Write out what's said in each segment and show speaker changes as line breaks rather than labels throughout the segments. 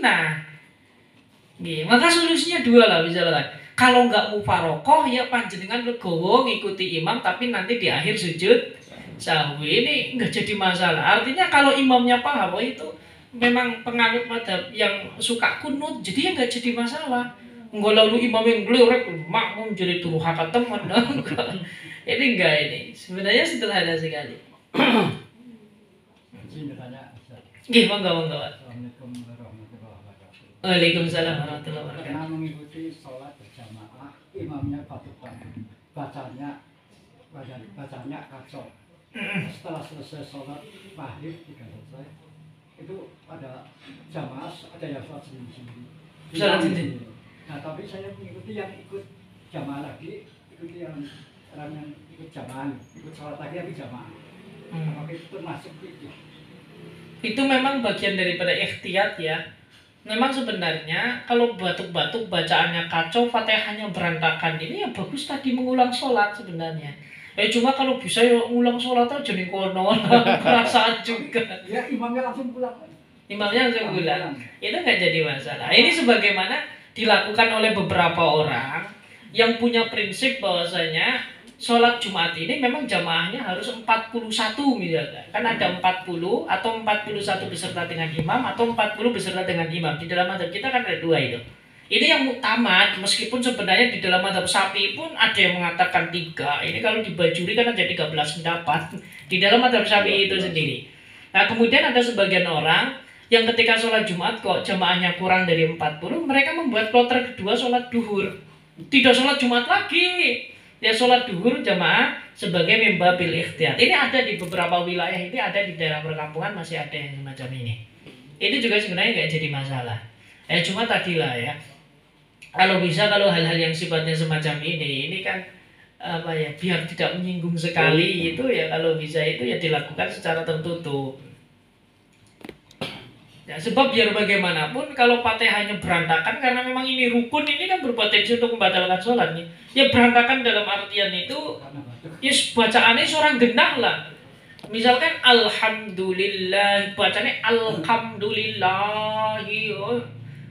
sunnah. Nggih, maka solusinya dua lah misalkan. Kalau nggak mufarokoh ya panjenengan legowo ngikuti imam tapi nanti di akhir sujud sahwi. Ini nggak jadi masalah. Artinya kalau imamnya paham itu memang penganut madhab yang suka kunut, jadi ya nggak jadi masalah. Nggak lalu imam yang glorek makmum jadi turu haka teman. Ini enggak, ini sebenarnya sederhana sekali. Nggih, monggo.
Assalamualaikum warahmatullahi wabarakatuh.
Waalaikumsalam warahmatullahi wabarakatuh.
Pernah mengikuti sholat berjamaah, imamnya bacanya kacau. Setelah selesai sholat maghrib jika selesai, itu ada jamaah ada yang sholat sendiri. Nah, tapi saya mengikuti yang ikut jamaah lagi, ikuti yang orang yang ikut jamaah, ikut sholat lagi tapi jamaah. Apakah itu termasuk itu?
Itu memang bagian daripada ikhtiyat ya. Memang sebenarnya kalau batuk-batuk bacaannya kacau, Fatihahnya berantakan, ini ya bagus tadi mengulang sholat sebenarnya. Cuma kalau bisa ya ngulang sholat aja nih kono, perasaan juga.
Ya imamnya langsung pulang.
Imamnya langsung pulang. Itu nggak jadi masalah. Ini sebagaimana dilakukan oleh beberapa orang yang punya prinsip bahwasanya sholat Jumat ini memang jamaahnya harus 41 misalnya. Kan ada 40 atau 41 beserta dengan imam atau 40 beserta dengan imam. Di dalam mazhab kita kan ada dua itu. Ini yang muktamad, meskipun sebenarnya di dalam mazhab Syafi'i pun ada yang mengatakan 3. Ini kalau dibajuri kan ada 13 pendapat di dalam mazhab Syafi'i itu sendiri. Nah, kemudian ada sebagian orang yang ketika sholat Jumat kok jamaahnya kurang dari 40, mereka membuat kloter kedua sholat duhur. Tidak sholat Jumat lagi. Ya sholat duhur jamaah sebagai mimbabil ikhtiyat. Ini ada di beberapa wilayah, ini ada di daerah perkampungan masih ada yang semacam ini. Itu juga sebenarnya nggak jadi masalah. Cuma tadilah ya. Kalau bisa, kalau hal-hal yang sifatnya semacam ini kan apa ya, biar tidak menyinggung sekali itu ya, kalau bisa itu ya dilakukan secara tertutup. Ya, sebab biar bagaimanapun kalau Fatihahnya berantakan, karena memang ini rukun, ini kan berpotensi untuk membatalkan sholat nih. Ya berantakan dalam artian itu, ya bacaannya seorang genah lah. Misalkan alhamdulillah, bacanya alhamdulillahi.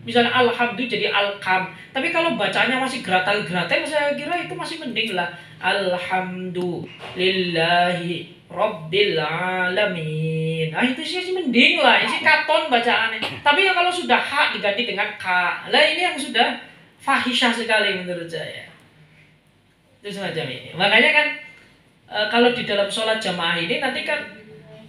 Misalnya alhamdulillah jadi alkam. Tapi kalau bacanya masih geratal-geratal, saya kira itu masih mending lah. Alhamdulillahi Rabbil alamin. Nah itu sih mending lah, isi katon bacaannya. Tapi ya kalau sudah hak diganti dengan ka, lah ini yang sudah fahisyah sekali menurut saya. Itu semacam ini. Makanya kan kalau di dalam sholat jamaah ini nanti kan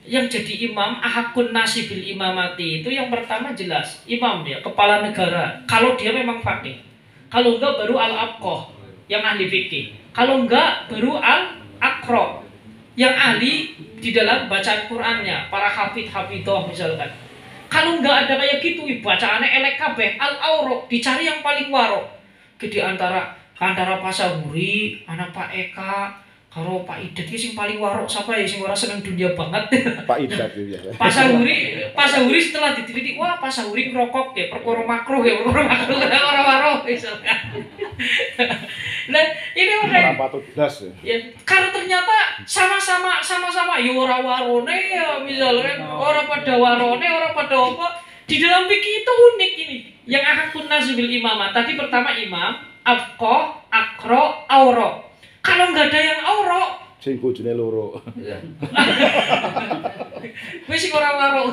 yang jadi imam ahakun nasibil imamati itu yang pertama jelas imam dia, kepala negara. Kalau dia memang faqih. Kalau enggak baru al-abqah yang ahli fikih. Kalau enggak baru al-aqra yang ahli di dalam bacaan Qur'annya, para hafidh-hafidhah misalkan. Kalau nggak ada kayak gitu, bacaannya elek kabeh, al-aurok, dicari yang paling warok. Di antara Pak Sahuri, anak Pak Eka, karo Pak Idet sing paling warok siapa ya, sing ora seneng dunia banget.
Pak Idet ya.
Pak Sahuri setelah diteliti, wah Pak Sahuri ngerokok ya, perkara makruh orang warok misalkan. Nah, ini orang ya, karena ternyata sama-sama ya ora warone ya misalkan, ora pada warone, ora pada apa. Di dalam fikih itu unik ini. Yang ahakun nasibil imamah. Tadi pertama imam, afqah, akro, auro. Kalau nggak ada yang auro,
sing bojone loro.
Wis sing ora waro.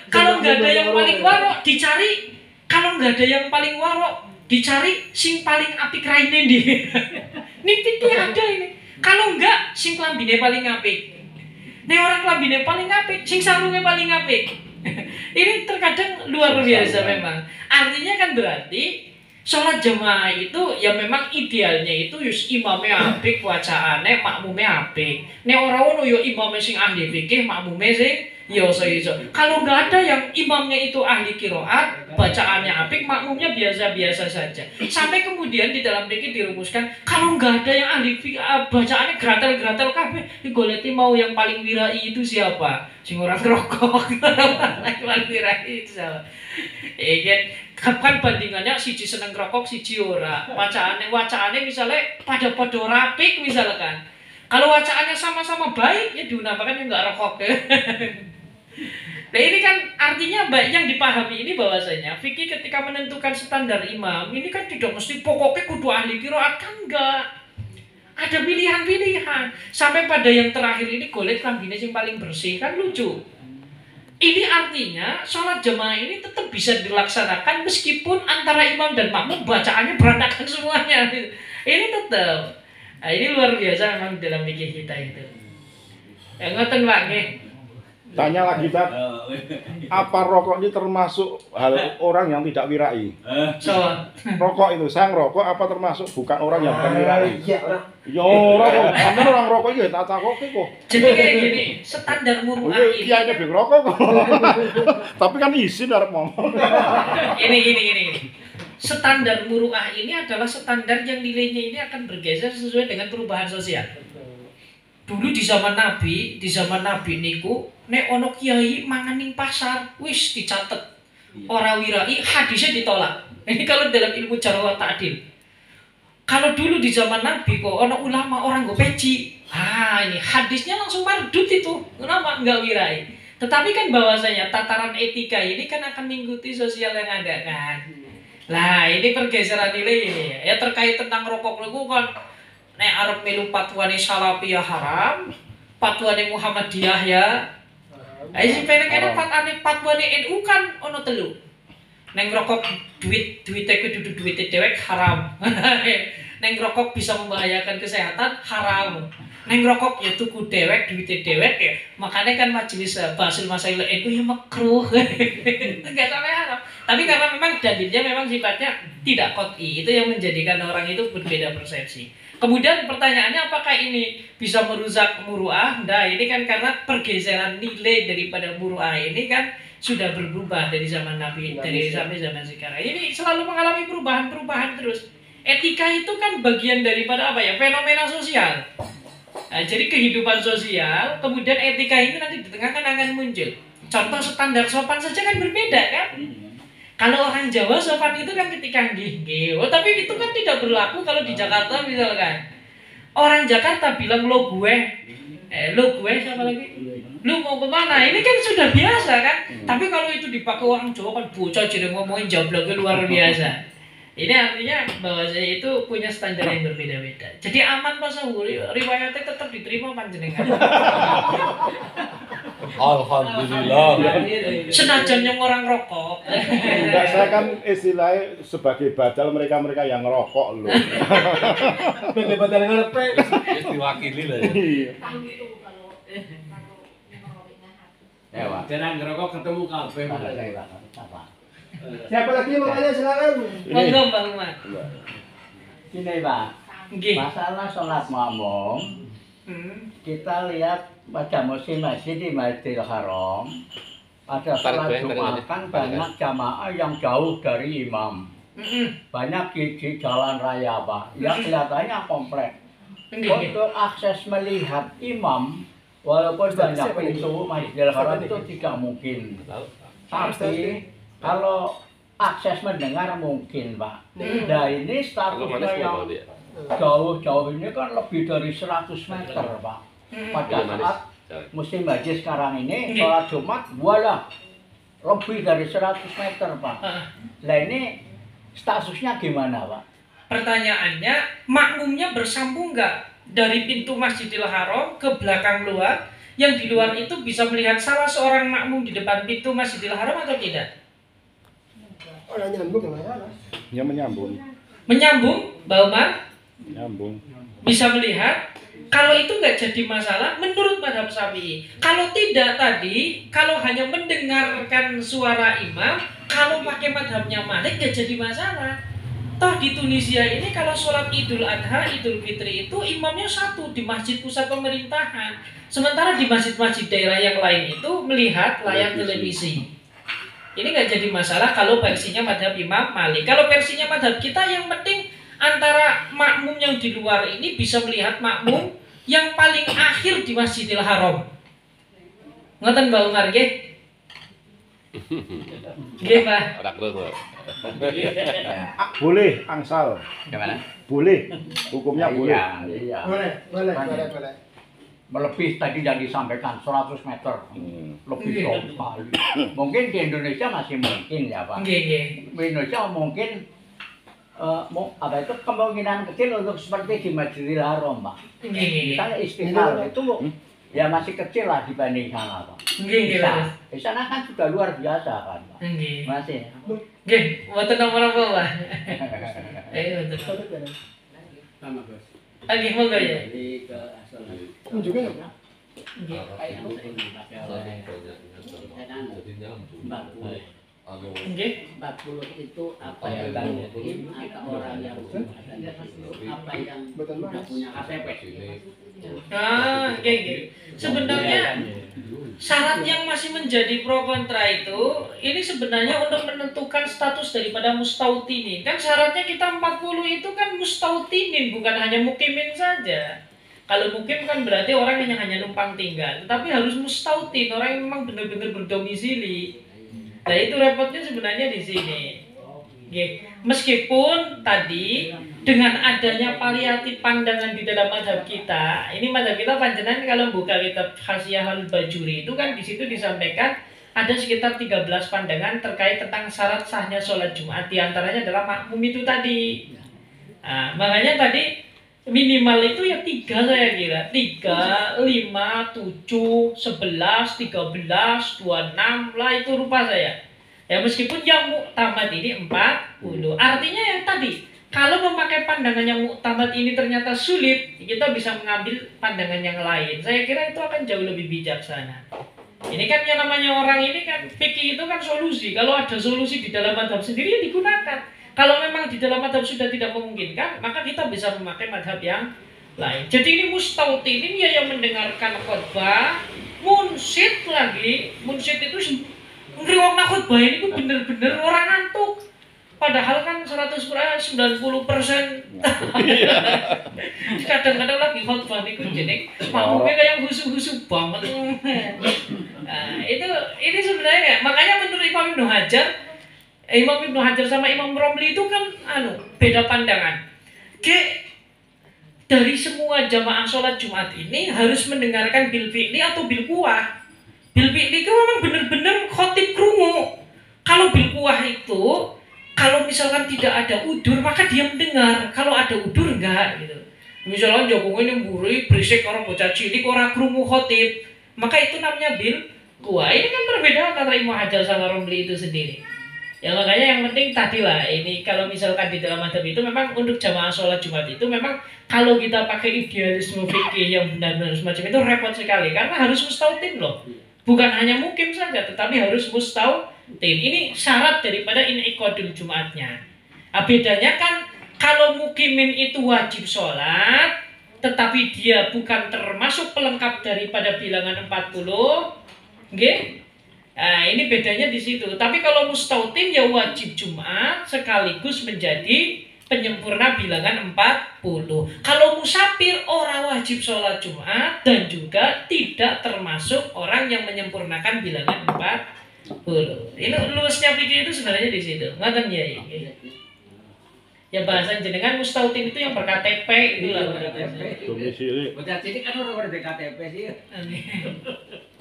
Kalau nggak ada yang paling waro, dicari. Kalau nggak ada yang paling waro, dicari sing paling apik raine ndi. Nih fikih ada ini. Kalau enggak, sing klambine paling apik. Nih orang klambine paling apik, sing sarunge paling apik. Ini terkadang luar biasa memang. Artinya kan berarti sholat jamaah itu ya memang idealnya itu yus imamnya apik, wacaane makmumnya apik. Nek ora ono yo imamnya sing ahli fikih, makmumnya sing yo iso. Kalau nggak ada yang imamnya itu ahli qiraat, bacaannya apik, makmumnya biasa-biasa saja. Sampai kemudian di dalam fikih dirumuskan kalau nggak ada yang ahli fikih, bacaannya gratal-gratal kabeh, digoleti mau yang paling wirai itu siapa? Sing ora ngerokok. Paling wirai itu siapa? Kapan bandingannya siji seneng rokok, siji ora. Wacaannya misalnya pada rapik misalkan. Kalau wacaannya sama-sama baik ya diunapakan yang nggak rokok. Nah ini kan artinya yang dipahami ini bahwasanya fikih ketika menentukan standar imam ini kan tidak mesti pokoknya kudu ahli qiraat, kan enggak. Ada pilihan-pilihan. Sampai pada yang terakhir ini golek kambine yang paling bersih, kan lucu. Ini artinya sholat jamaah ini tetap bisa dilaksanakan meskipun antara imam dan makmum bacaannya berantakan semuanya. Ini tetap. Nah, ini luar biasa memang dalam fikih kita itu. Ya ngoten Pak nggih.
Tanya lagi Tat, apa rokok ini termasuk hal orang yang tidak wirai?
So,
Rokok itu, saya ngerokok apa termasuk bukan orang yang bukan wirai?
Iya, orang.
Ya orang, karena orang rokok itu tak takok kok.
jadi kayak gini, standar muru'ah ini.
Iya ini rokok kok. Tapi kan izin harus ngomong.
Ini. Standar muru'ah ini adalah standar yang nilainya ini akan bergeser sesuai dengan perubahan sosial. Dulu di zaman Nabi niku nek ono kiai mangan ning pasar wis dicatet. Ora wirai, hadisnya ditolak. Ini kalau dalam ilmu jarh wa ta'dil. Kalau dulu di zaman Nabi kok ono ulama orang go peci. Ini hadisnya langsung mardut itu. Kenapa enggak wirai? Tetapi kan bahwasanya tataran etika ini kan akan mengikuti sosial yang ada kan. Lah, ini pergeseran nilai ini. Ya terkait tentang rokok niku kan nek arep melu fatwane Salafiyah haram, fatwane Muhammadiyah ya. Sing penek-enek fatwane NU kan ono telu. Neng rokok duite kudu duit dewek haram. Neng rokok bisa membahayakan kesehatan haram. Neng rokok ya tuku dewek duite dewek ya. Makanya kan majelis Bahasul Masail NU ya makruh. Enggak sampai haram. Tapi karena memang dalilnya memang sifatnya tidak qot'i, itu yang menjadikan orang itu berbeda persepsi. Kemudian pertanyaannya apakah ini bisa merusak muru'ah? Nah ini kan karena pergeseran nilai daripada muru'ah ini kan sudah berubah dari zaman Nabi, dari sampai zaman sekarang. Ini selalu mengalami perubahan-perubahan terus. Etika itu kan bagian daripada apa ya? Fenomena sosial. Nah, jadi kehidupan sosial, kemudian etika ini nanti di tengah kan akan muncul. Contoh standar sopan saja kan berbeda kan? Kalau orang Jawa sopan itu kan ketika nggih. Oh, tapi itu kan tidak berlaku kalau di Jakarta misalkan. Orang Jakarta bilang lo gue siapa lagi? Lu mau kemana? Ini kan sudah biasa kan? Tapi kalau itu dipakai orang Jawa kan bocah jadi ngomongin jabloknya luar biasa. Ini artinya bahwa saya itu punya standar yang berbeda-beda. Jadi aman Pak Sahur, riwayatnya tetap diterima panjenengan.
Alhamdulillah.
Senajan yang orang rokok.
Enggak, saya kan istilahnya sebagai badal mereka-mereka yang ngerokok loh.
Sebagai badal yang ngerepek. Diwakili lah ya.
Ya, Pak. Jarang ngerokok ketemu kabeh.
Siapa lagi makanya silakan.
Monggo Bang Umar.
Gini Pak,
Nggih.
masalah sholat makmum, kita lihat pada musim masjid di Masjidil Haram, pada sholat Jumat kan banyak jamaah yang jauh dari imam. Banyak di jalan raya Pak, yang kelihatannya komplek. Untuk akses melihat imam, walaupun banyak pintu Masjidil Haram itu tidak mungkin. Tapi kalau akses mendengar mungkin Pak. Nah ini statusnya yang jauh-jauh ini kan lebih dari 100 meter Pak. Pada saat musim haji sekarang ini, sholat Jumat, walah lebih dari 100 meter Pak. Nah ini statusnya gimana Pak?
Pertanyaannya, makmumnya bersambung nggak dari pintu Masjidil Haram ke belakang luar? Yang di luar itu bisa melihat salah seorang makmum di depan pintu Masjidil Haram atau tidak?
Orang nyambung gimana?
Ya menyambung.
Menyambung, Mbak Umar?
Nyambung.
Bisa melihat. Kalau itu nggak jadi masalah menurut madhab Syafi'i. Kalau tidak tadi, kalau hanya mendengarkan suara imam, kalau pakai madhabnya Malik nggak jadi masalah. Toh di Tunisia ini kalau sholat Idul Adha, Idul Fitri itu imamnya satu di masjid pusat pemerintahan. Sementara di masjid-masjid daerah yang lain itu melihat layar televisi. Ini nggak jadi masalah kalau versinya madhab Imam Malik. Kalau versinya madhab kita yang penting antara makmum yang di luar ini bisa melihat makmum yang paling akhir di Masjidil Haram. Ngoten Mbak Umar nggih? Nggih, Pak.
Boleh angsal.
Gimana?
Boleh. Hukumnya boleh.
Iya.
Boleh.
melebih tadi yang disampaikan 100 meter lebih jauh sekali. Mungkin di Indonesia masih mungkin ya Pak. Di Indonesia mungkin apa itu kemungkinan kecil untuk seperti di Masjidil Haram Pak. Misalnya Istiqlal itu ya masih kecil lah dibanding sana Pak. Di sana kan sudah luar biasa kan Pak. Masih.
Nggih, mboten napa-napa Pak.
Sama Bos.
Lagi monggo ya.
Jadi ke asal.
Juga ya Pak.
Nggih.
40 itu apa yang mungkin atau orang yang apa yang sudah punya KTP.
Ah, nggih. Sebenarnya syarat yang masih menjadi pro kontra itu ini sebenarnya untuk menentukan status daripada mustautinin. Kan syaratnya kita 40 itu kan mustautinin, bukan hanya mukimin saja. Kalau mukim kan berarti orang yang hanya numpang tinggal, tapi harus mustautin, orang yang memang benar-benar berdomisili. Nah itu repotnya sebenarnya di sini. Meskipun tadi dengan adanya variatif pandangan di dalam mazhab kita, ini mazhab kita panjenengan kalau buka kitab Khasiyah al-Bajuri itu kan di situ disampaikan ada sekitar 13 pandangan terkait tentang syarat sahnya sholat Jumat, di antaranya adalah makmum itu tadi. Nah, makanya tadi minimal itu ya 3 saya kira, 3, 5, 7, 11, 13, 26 lah itu rupa saya. Ya meskipun yang muktamad ini 40, artinya yang tadi kalau memakai pandangan yang muktamad ini ternyata sulit, kita bisa mengambil pandangan yang lain. Saya kira itu akan jauh lebih bijaksana. Ini kan yang namanya orang ini kan fikih itu kan solusi. Kalau ada solusi di dalam mazhab sendiri ya digunakan. Kalau memang di dalam mazhab sudah tidak memungkinkan, maka kita bisa memakai mazhab yang lain. Jadi ini mustautinin ya yang mendengarkan khutbah, munsyid lagi. Munsyid itu ngeriwakna khutbah ini bener-bener orang ngantuk. Padahal kan 90%. Kadang-kadang lagi khutbah niku jeneng makmumnya kayak husu-husu banget. Nah, ini sebenarnya makanya menurut Imam Ibnu Hajar sama Imam Romli itu kan beda pandangan. Dari semua jamaah sholat Jumat ini harus mendengarkan bil fi'li atau bil kuah. Bil fi'li itu memang benar-benar khotib krungu. Kalau bil kuah itu kalau misalkan tidak ada udur maka dia mendengar. Kalau ada udur enggak gitu. Misalkan Jokowi ini mburi berisik orang bocah cilik orang krungu khotib, maka itu namanya bil kuah. Ini kan perbedaan antara Imam Hajar sama Romli itu sendiri. Ya makanya yang penting tadi lah ini kalau misalkan di dalam mazhab itu memang untuk jamaah sholat Jumat itu memang kalau kita pakai idealisme fikih yang benar-benar semacam itu repot sekali karena harus mustautin loh, bukan hanya mukim saja tetapi harus mustautin. Ini syarat daripada in'iqadul Jumatnya. Nah, bedanya kan kalau mukimin itu wajib sholat tetapi dia bukan termasuk pelengkap daripada bilangan 40, nggih. Nah, ini bedanya di situ. Tapi kalau mustautin ya wajib Jumat sekaligus menjadi penyempurna bilangan 40. Kalau musafir orang wajib sholat Jumat dan juga tidak termasuk orang yang menyempurnakan bilangan 40. Ini luasnya fikih itu sebenarnya di situ. Ngaten ya. Ya bahasa jenengan mustautin itu yang ber-KTP itu lah.
Domisili.
Bocah cilik kan ora KTP sih.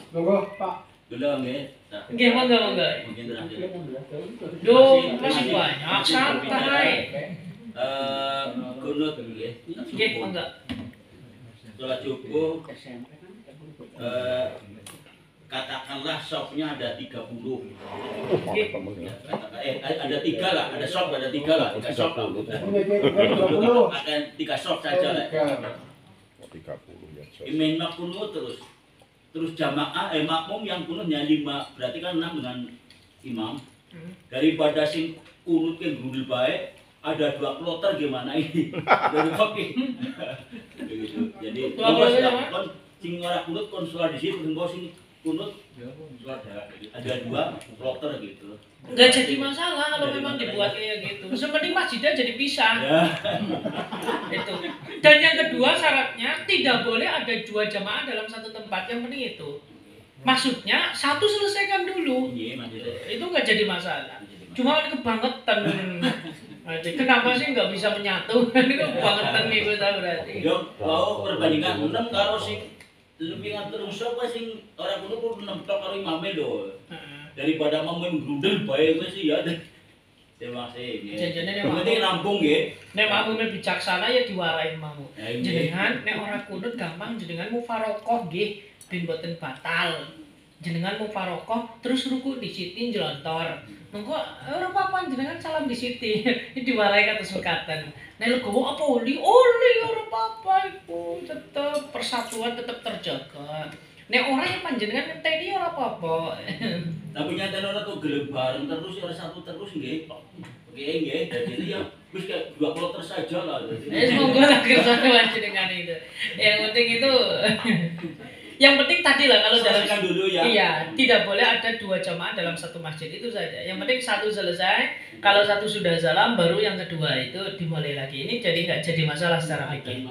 Monggo Pak.
Belum ya.
Nggih, monggo.
Mungkin terakhir.
Duh, masih banyak santai.
Kunut ya.
Nggih, monggo.
Sholat subuh katakanlah shopnya ada 30. Ada 3 lah, ada shop ada 3 lah, 3 shop. Akan 3 shop saja lah.
30 ya.
Imam kunut terus jamaah makmum yang kunutnya 5, berarti kan 6 dengan imam. Daripada sing kunut ke gundul baik ada 2 kloter gimana ini dari fakih. Jadi kon sing ora kunut kon sholat di situ, sing sing kunut sholat ada 2 kloter gitu.
Enggak jadi masalah kalau memang dibuat kayak gitu. Seperti masjidnya jadi pisah.
Ya.
Itu. Dan yang kedua syaratnya tidak boleh ada 2 jamaah dalam satu tempat. Yang penting itu. Maksudnya satu selesaikan dulu.
Iya, maksudnya.
Itu nggak jadi masalah. Cuma kebangetan. Kenapa sih nggak bisa menyatu? Ini kebangetan nih kita berarti.
Yo, mau perbandingan 6 karo sing lebih ngatur sapa sing ora kudu kudu nemtok karo imame lho.
Heeh.
Daripada mamen grundel bae kowe sih ya. Terima kasih.
Janjane nek
Penting rampung nggih.
nek makmume bijaksana ya diwarai mamu.
Ya, ini.
Jenengan nek ora kunut gampang jenengan mufarokoh nggih ben boten batal. Jenengan mufarokoh terus ruku di siti njlontor. Mengko ora apa-apa jenengan salam di siti. Diwarai kados mekaten. Nek legowo apa oli ora apa-apa iku. Tetep persatuan tetep terjaga. Nek ora ya panjenengan ngenteni ora apa-apa.
Tapi nyatane ora kok gelem bareng terus ora satu terus nggih. Oke nggih, jadi ya wis kayak 2 kloter saja lah.
Monggo lah kersane panjenengan itu. Yang penting itu yang penting tadi lah kalau dalam
Selesaikan dulu ya.
Iya, tidak boleh ada 2 jamaah dalam satu masjid itu saja. Yang penting satu selesai, kalau satu sudah salam baru yang kedua itu dimulai lagi. Ini jadi nggak jadi masalah secara fikih.